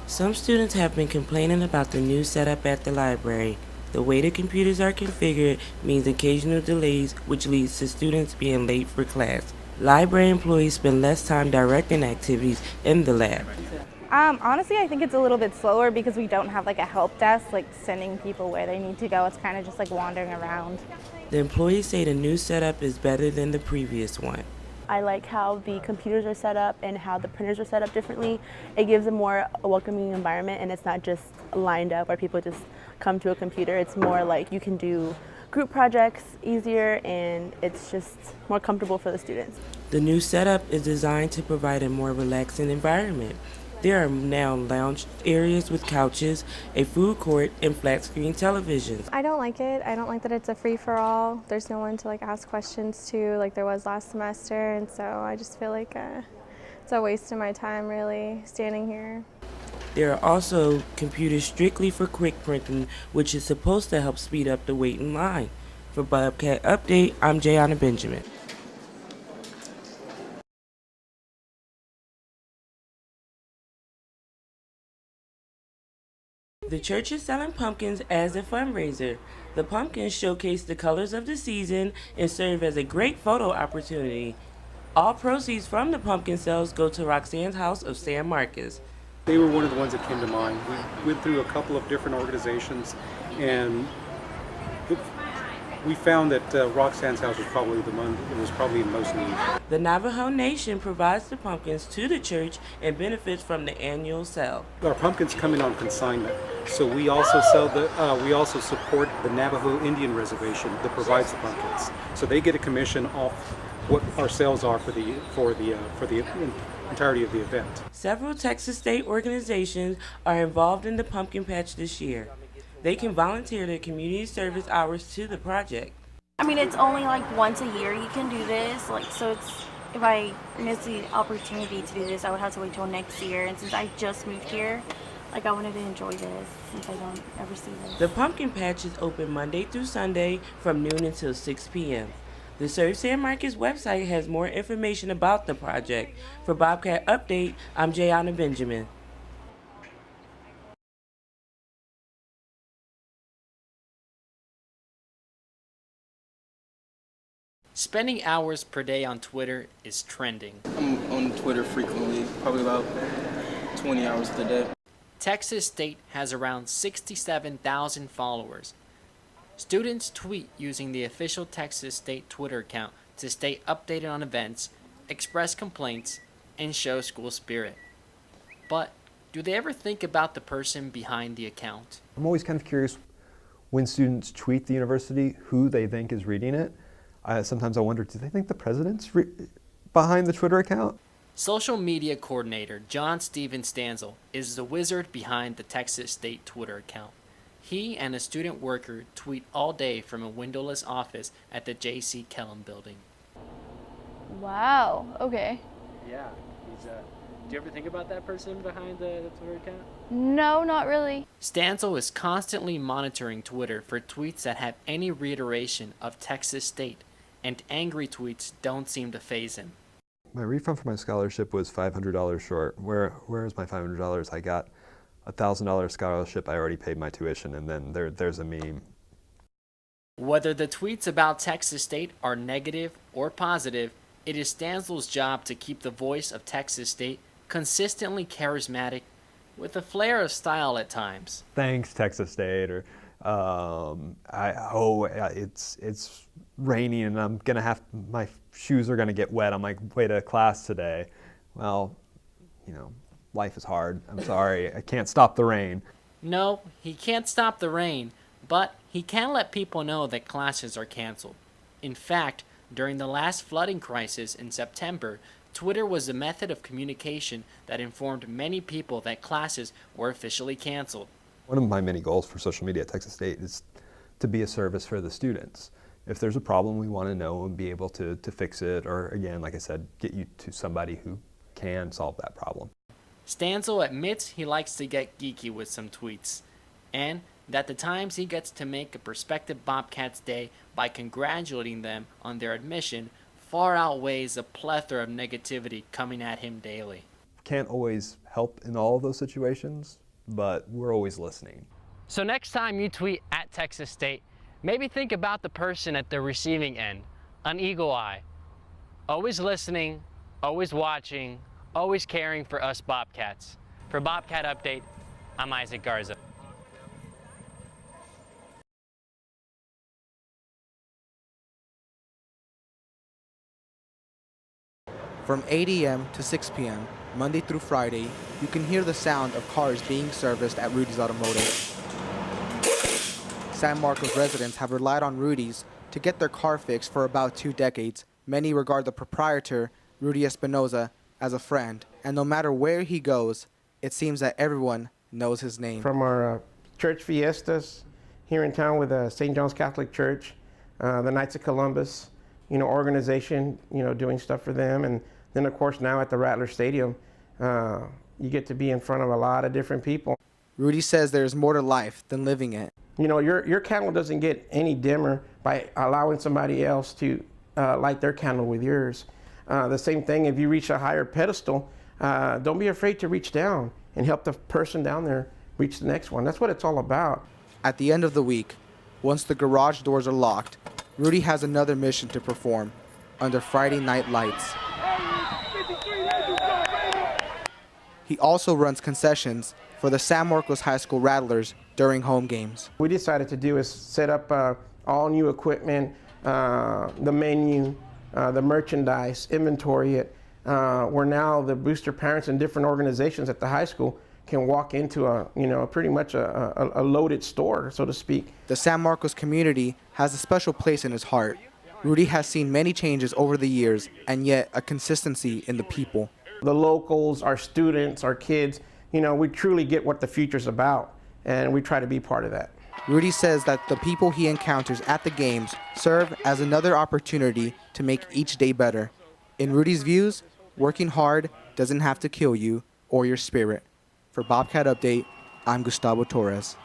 Some students have been complaining about the new setup at the library. The way the computers are configured means occasional delays, which leads to students being late for class. Library employees spend less time directing activities in the lab. Honestly, I think it's a little bit slower because we don't have like a help desk, like sending people where they need to go. It's kind of just like wandering around. The employees say the new setup is better than the previous one. I like how the computers are set up and how the printers are set up differently. It gives a more welcoming environment, and it's not just lined up where people just come to a computer. It's more like you can do group projects easier, and it's just more comfortable for the students. The new setup is designed to provide a more relaxing environment. There are now lounge areas with couches, a food court, and flat screen televisions. I don't like it. I don't like that it's a free-for-all. There's no one to like ask questions to like there was last semester, and so I just feel like it's a waste of my time really standing here. There are also computers strictly for quick printing, which is supposed to help speed up the wait in line. For Bobcat Update, I'm Jayana Benjamin. The church is selling pumpkins as a fundraiser. The pumpkins showcase the colors of the season and serve as a great photo opportunity. All proceeds from the pumpkin sales go to Roxanne's House of San Marcos. They were one of the ones that came to mind. We went through a couple of different organizations, and we found that Roxanne's House was probably the one that was probably in most need. The Navajo Nation provides the pumpkins to the church and benefits from the annual sale. Our pumpkins come in on consignment, so we also sell we also support the Navajo Indian Reservation that provides the pumpkins. So they get a commission off what our sales are for the entirety of the event. Several Texas state organizations are involved in the pumpkin patch this year. They can volunteer their community service hours to the project. I mean, it's only like once a year you can do this. Like, so it's if I miss the opportunity to do this, I would have to wait till next year. And since I just moved here, like I wanted to enjoy this since I don't ever see this. The pumpkin patch is open Monday through Sunday from noon until 6 p.m. The Serve San Marcos website has more information about the project. For Bobcat Update, I'm Jayana Benjamin. Spending hours per day on Twitter is trending. I'm on Twitter frequently, probably about 20 hours a day. Texas State has around 67,000 followers. Students tweet using the official Texas State Twitter account to stay updated on events, express complaints, and show school spirit. But do they ever think about the person behind the account? I'm always kind of curious when students tweet the university who they think is reading it. Sometimes I wonder, do they think the president's behind the Twitter account? Social media coordinator John Steven Stanzel is the wizard behind the Texas State Twitter account. He and a student worker tweet all day from a windowless office at the J.C. Kellum building. Wow, okay. Yeah, do you ever think about that person behind the Twitter account? No, not really. Stanzel is constantly monitoring Twitter for tweets that have any reiteration of Texas State, and angry tweets don't seem to faze him. My refund for my scholarship was $500 short. Where is my $500? I got a $1,000 scholarship. I already paid my tuition, and then there's a meme. Whether the tweets about Texas State are negative or positive, it is Stanzel's job to keep the voice of Texas State consistently charismatic with a flair of style at times. Thanks, Texas State, or it's raining and I'm gonna have my shoes are gonna get wet on my way to class today. Well, life is hard. I'm sorry, I can't stop the rain. No, he can't stop the rain, but he can let people know that classes are canceled. In fact, during the last flooding crisis in September, Twitter was a method of communication that informed many people that classes were officially canceled. One of my many goals for social media at Texas State is to be a service for the students. If there's a problem, we want to know and be able to fix it, or again, like I said, get you to somebody who can solve that problem. Stanzel admits he likes to get geeky with some tweets, and that the times he gets to make a prospective Bobcats day by congratulating them on their admission far outweighs the plethora of negativity coming at him daily. can't always help in all of those situations, but we're always listening. So next time you tweet at Texas State, maybe think about the person at the receiving end, an eagle eye. Always listening, always watching, always caring for us Bobcats. For Bobcat Update, I'm Isaac Garza. From 8 a.m. to 6 p.m., Monday through Friday, you can hear the sound of cars being serviced at Rudy's Automotive. San Marcos residents have relied on Rudy's to get their car fixed for about 2 decades. Many regard the proprietor, Rudy Espinoza, as a friend, and no matter where he goes, it seems that everyone knows his name. From our church fiestas here in town with St. John's Catholic Church, the Knights of Columbus, organization, doing stuff for them, and then of course now at the Rattler Stadium, you get to be in front of a lot of different people. Rudy says there's more to life than living it. Your candle doesn't get any dimmer by allowing somebody else to light their candle with yours. The same thing, if you reach a higher pedestal, don't be afraid to reach down and help the person down there reach the next one. That's what it's all about. At the end of the week, once the garage doors are locked, Rudy has another mission to perform under Friday night lights. He also runs concessions for the San Marcos High School Rattlers during home games. What we decided to do is set up all new equipment, the menu, the merchandise, inventory it, where now the booster parents and different organizations at the high school can walk into pretty much a loaded store, so to speak. The San Marcos community has a special place in his heart. Rudy has seen many changes over the years, and yet a consistency in the people. The locals, our students, our kids, we truly get what the future's about, and we try to be part of that. Rudy says that the people he encounters at the games serve as another opportunity to make each day better. In Rudy's views, working hard doesn't have to kill you or your spirit. For Bobcat Update, I'm Gustavo Torres.